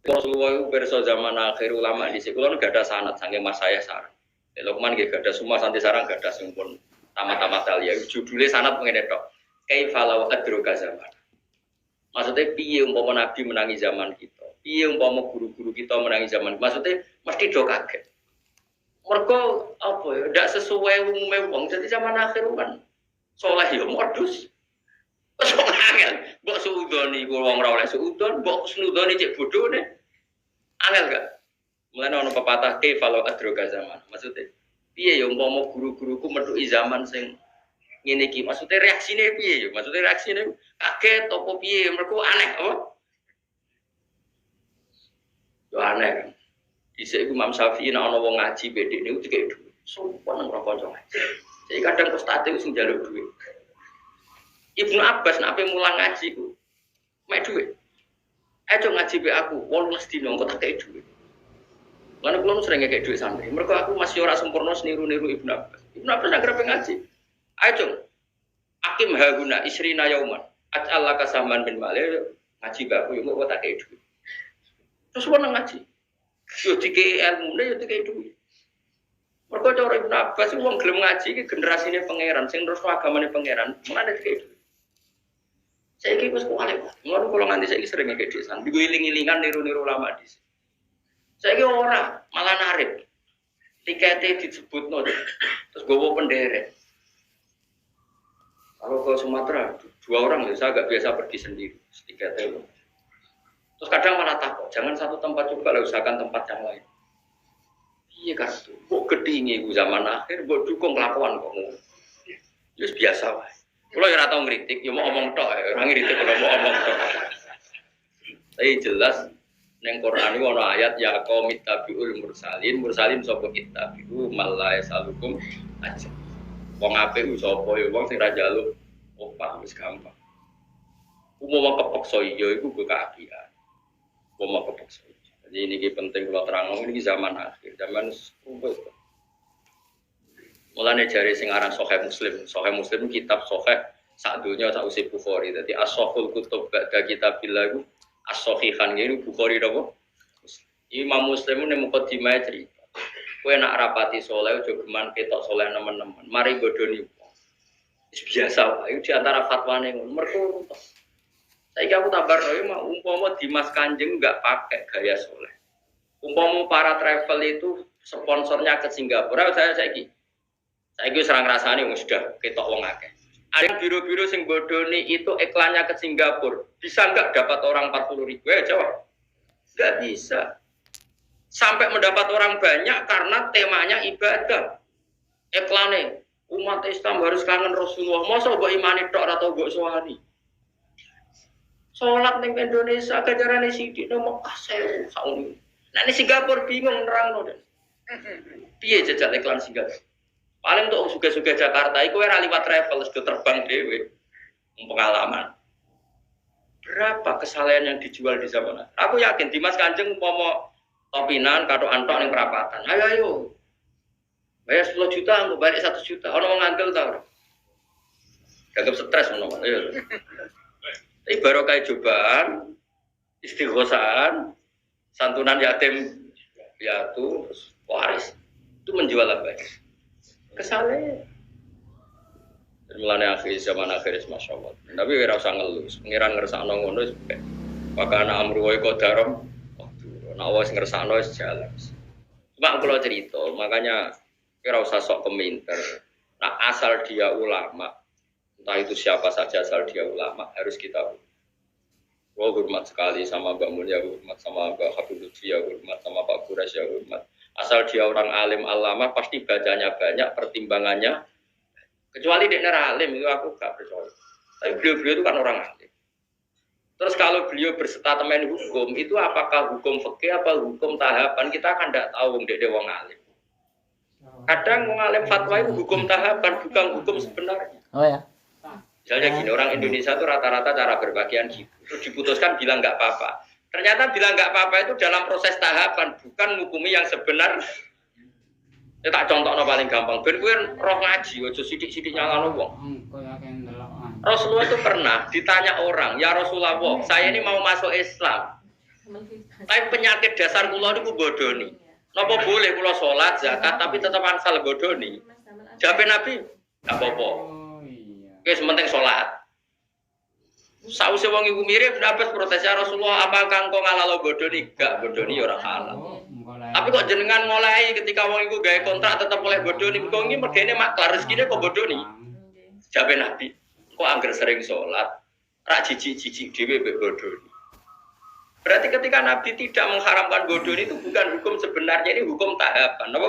Rasulullah itu perso zaman akhir ulama di sekolah itu gak ada sanad saking mas saya sarang. Lokman gak ada semua santi sarang gak ada sempun tamat-tamat talia. Judulnya sanad mengenai tok. Kaifalau adroga zaman. Maksudnya piye umpama nabi menangi zaman kita. Piye umpama guru-guru kita menangi zaman. Maksudnya mesti do kaget. Mereka apa ya? Tidak sesuai umumnya wong. Jadi zaman akhir kan soleh ya modus. Angel, mbok suudoni ku wong ora oleh suudon, mbok snudoni cek bodoh ne. Angel gak? Mulane ana pepatah ke falo adroga zaman. Maksudnya piye ya umpama guru-guruku metuki zaman sing ngene iki. Maksudnya reaksine piye ya? Maksudnya reaksine kaget apa piye? Mergo aneh apa? Yo aneh kan. Dhisik iku Imam Syafi'i nek ana wong ngaji bedhe niku dikek dhuwit. Sopan nang kanca ngaji. Jadi kadang ustadz itu sing njaluk dhuwit. Ibnu Abbas nak mulang ngaji ku, mek duit. Ayo ngaji be aku, 18 dino kok tak kei duit. Lan kula nu sering ngekek duit santri. Mergo aku masih ora sempurna niru-niru Ibnu Abbas. Ibnu Abbas nak grepe ngaji. Ayo akim haguna isrina yauman. Aj'al kasaman bin malih ngaji be aku yo kok tak kei duit. Terus wong ngaji. Yo dikei ilmune yo dikei duit. Mergo cara Ibnu Abbas wong gelem ngaji iki generasine pangeran sing terus agamane pangeran, mulane dikei duit. Saya kira sekolah, mulai kalau nganti saya sering ngekek desan, digiling-gilingan niru-niru ulama di sini. Saya kira orang malah narik, tiketnya disebut terus gue bawa penderet. Kalau ke Sumatera, 2 orang saya agak biasa pergi sendiri, tiketnya. Terus kadang malah takut, jangan satu tempat juga, usahakan tempat yang lain. Iya kartu, kok gedingi gue zaman akhir, gue dukung kelakuan kamu. Terus biasa lah. Kalau yang ratau ngeritik, ya mau omong tok, orang ngeritik kalau mau omong tok. Tapi jelas, neng Quran ini ada ayat ya kaum ittabi'ul mursalin sapa ittabi'u malaya salukum aja. Wong apik sapa ya wong sing ra njaluk opah wis gampang. Wong kepeksa iya iku kekapian. Wong kepeksa. Jadi ini penting kalau terang ini zaman akhir, zaman mulane jari sing aran Sahih Muslim kitab Sahih sadunya sausi Bukhari. Dadi as-sahihul kutub ba'da kitabillah iku as-sahihan ngene Bukhari napa? Imam Muslim nek mukadimah cerita. Kowe nak rapati saleh aja geman ketok saleh nemen-nemen. Mari bodoni wong. Wis biasa wae di antara fatwane ngono. Mergo saiki aku tabar mau umpama Dimas Kanjeng enggak pakai gaya saleh. Umpama para travel itu sponsornya ke Singapura saya saiki serang rasanya sudah ketok wong akeh. Ada biro-biro sing bodoni itu iklannya ke Singapura. Bisa enggak dapat orang 40.000? Jawab. Enggak bisa. Sampai mendapat orang banyak karena temanya ibadah. Iklannya umat Islam harus kangen Rasulullah. Masa mbok imani tok atau mbok sohani? Salat ning Indonesia gajarane sithik nang Mekah sauni. Nah ini Singapura bingung nerangno. Piye jajal iklan Singapura? Paling untuk suga-suga Jakarta, itu era liwat travel, sudah terbang dewe, pengalaman. Berapa kesalahan yang dijual di zaman? Aku yakin Dimas Kanjeng mau topinan, kado antok yang perapatan. Ayo, bayar 10 juta, aku balik 1 juta. Orang mau ngantel tau? Gagap stres menolong. Ayo. Tapi baru kayak cobaan, istighosaan, santunan yatim, piatu, waris, itu menjual apa? Kesalahan. Mulane akhir zaman akhir Masya Allah. Tapi ora usah ngelus. Pengiran ngersakno ngono wis pek. Pakana amru wa qadaram. Nek wis ngersakno wis jalan. Cuma kalau cerita, makanya ora usah sok keminter. Nah, asal dia ulama, entah itu siapa saja asal dia ulama, harus kita hormat sekali sama Mbak Mulia, hormat sama Mbak Habib Lutfi, hormat sama Pak Buras, hormat. Asal dia orang alim alama pasti bacanya banyak, pertimbangannya. Kecuali dia alim itu aku gak percaya. Tapi beliau itu kan orang alim. Terus kalau beliau berstatement hukum itu apakah hukum fikih apa hukum tahapan kita kan tidak tahu dia wong alim. Kadang wong alim fatwa itu hukum tahapan bukan hukum sebenarnya. Oh ya. Misalnya gini orang Indonesia itu rata-rata cara berpakaian gitu. Terus diputuskan bilang nggak apa-apa. Ternyata bilang nggak apa-apa itu dalam proses tahapan, bukan menghukumi yang sebenar. Ya tak contohnya paling gampang. Ben kowe roh ngaji, aja sithik-sithik nyalano wong. Rasulullah itu pernah ditanya orang, "Ya Rasulullah, saya ini mau masuk Islam. Tapi penyakit dasar kula niku bodoni. Napa boleh kula salat, zakat tapi tetep angsal bodoni? Jawabe Nabi, enggak apa-apa. Oh iya. Wis penting salat. Sausé wong iku mirip dapat protes ya Rasulullah, apakah engkau ngalalo bodoni? Enggak, bodoni ya ora halal. Tapi kok jenengan ngolahi ketika wong iku gawe kontrak tetep oleh bodoni, kok iki mergene maklar rezekine kok bodoni. Jawabe Nabi, kok angger sering salat, rak jijik-jijik dhewe mbek bodoni. Berarti ketika Nabi tidak mengharamkan bodoni itu bukan hukum sebenarnya, ini hukum tahapan. Apa